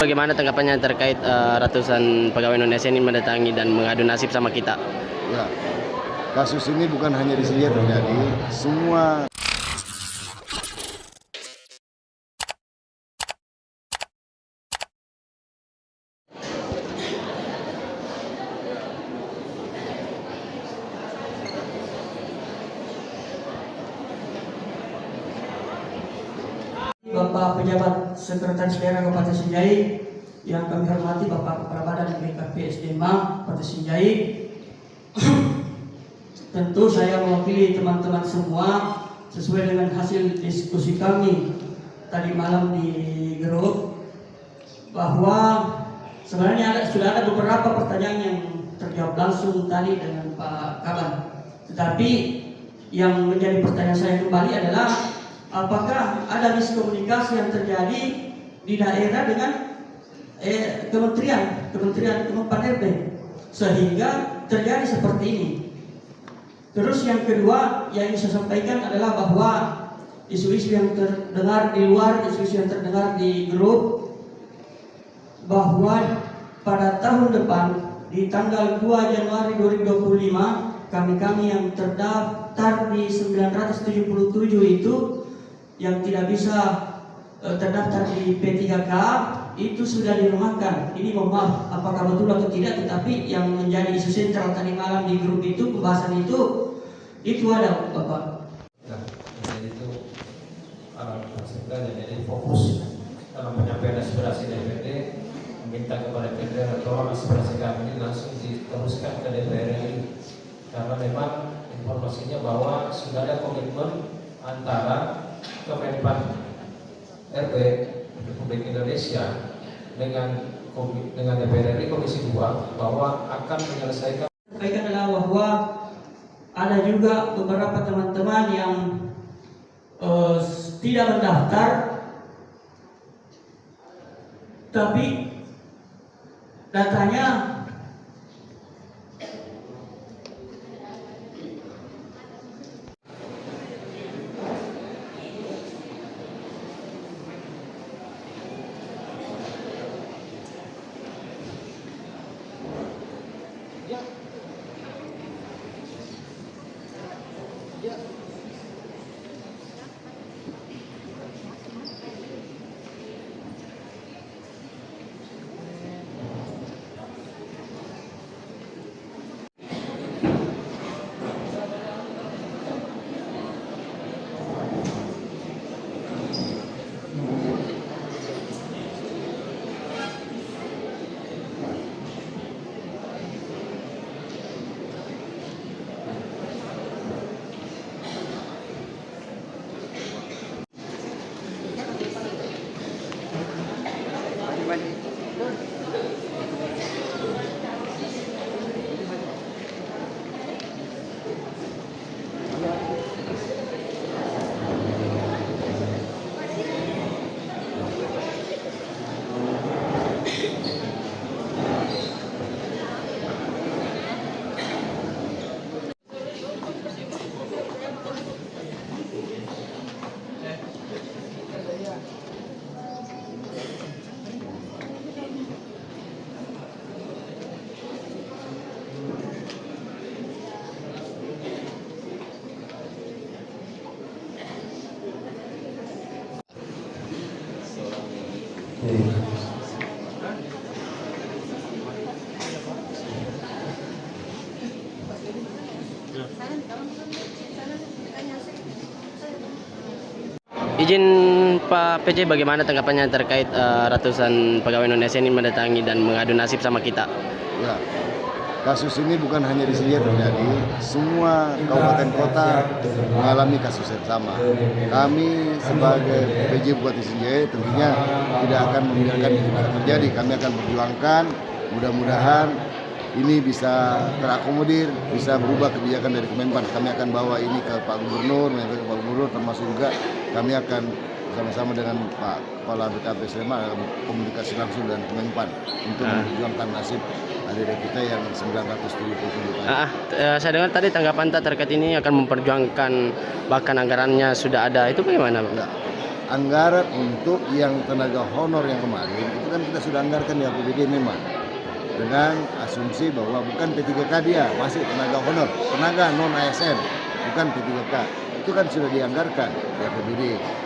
Bagaimana tanggapannya terkait ratusan pegawai Indonesia ini mendatangi dan mengadu nasib sama kita? Ya, kasus ini bukan hanya di sini terjadi, semua Bapak Pejabat Sekretaris Daerah Kabupaten Sinjai yang kami hormati, Bapak Kepala Badan BKP SDMA Kabupaten Sinjai. Tentu saya mewakili teman-teman semua sesuai dengan hasil diskusi kami tadi malam di grup, bahwa sebenarnya sudah ada beberapa pertanyaan yang terjawab langsung tadi dengan Pak Kaban. Tetapi yang menjadi pertanyaan saya kembali adalah, apakah ada miskomunikasi yang terjadi di daerah dengan Kementerian Kemenpan RB sehingga terjadi seperti ini. Terus yang kedua yang ingin saya sampaikan adalah bahwa isu-isu yang terdengar di luar, isu-isu yang terdengar di grup, bahwa pada tahun depan di tanggal 2 Januari 2025 kami yang terdaftar di 977 itu yang tidak bisa terdaftar di P3K itu sudah dirumahkan. Ini mohon maaf apakah betul atau tidak, tetapi yang menjadi isu sentral tadi malam di grup itu, pembahasan itu ada Bapak. Nah, jadi itu jadi fokus dalam penyampaian aspirasi DPD, meminta kepada DPR tolong aspirasi kami ini langsung diteruskan ke DPR ini, karena memang informasinya bahwa sudah ada komitmen antara Kemenpan RB Republik Indonesia dengan DPR RI Komisi 2 bahwa akan menyelesaikan. Sampaikan adalah bahwa ada juga beberapa teman-teman yang tidak mendaftar, tapi datanya Izin Pak PJ, bagaimana tanggapannya terkait ratusan pegawai Indonesia ini mendatangi dan mengadu nasib sama kita? ya, kasus ini bukan hanya di sini terjadi, semua kabupaten kota mengalami kasus yang sama. Kami sebagai PJ Bupati Sinjai tentunya tidak akan membiarkan ini terjadi. Kami akan perjuangkan, mudah-mudahan ini bisa terakomodir, bisa berubah kebijakan dari Kemenpan. Kami akan bawa ini ke Pak Gubernur, termasuk juga kami akan bersama-sama dengan Pak Kepala BKP SDMA komunikasi langsung dengan Kemenpan untuk memperjuangkan nasib adik-adik kita yang 977 tadi. Saya dengar tadi tanggapan terkait ini akan memperjuangkan, bahkan anggarannya sudah ada, itu bagaimana Pak? Enggak. anggaran untuk yang tenaga honor yang kemarin itu kan kita sudah anggarkan di APBD memang dengan asumsi bahwa bukan P3K dia, masih tenaga honor, tenaga non ASN, bukan P3K. Itu kan sudah dianggarkan di APBD.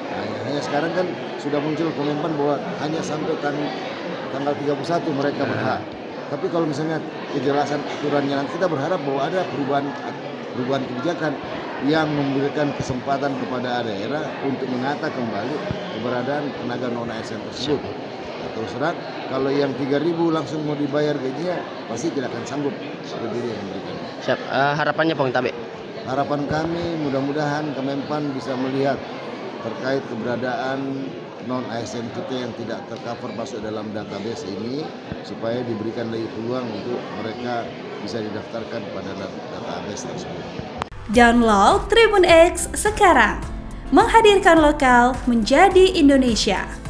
Nah, hanya sekarang kan sudah muncul komentar bahwa hanya sampai tanggal 31 mereka berhak. Tapi kalau misalnya kejelasan aturannya, kita berharap bahwa ada perubahan kebijakan yang memberikan kesempatan kepada daerah untuk menata kembali keberadaan tenaga non ASN tersebut. Terus terang, kalau yang 3.000 langsung mau dibayar gajinya, pasti tidak akan sanggup APBD yang memberikan. Siap. Harapannya Pong Tabe. Harapan kami mudah-mudahan Kemenpan bisa melihat terkait keberadaan non ASN kita yang tidak tercover masuk dalam database ini, supaya diberikan lagi peluang untuk mereka bisa didaftarkan pada database tersebut. Download Tribun X sekarang, menghadirkan lokal menjadi Indonesia.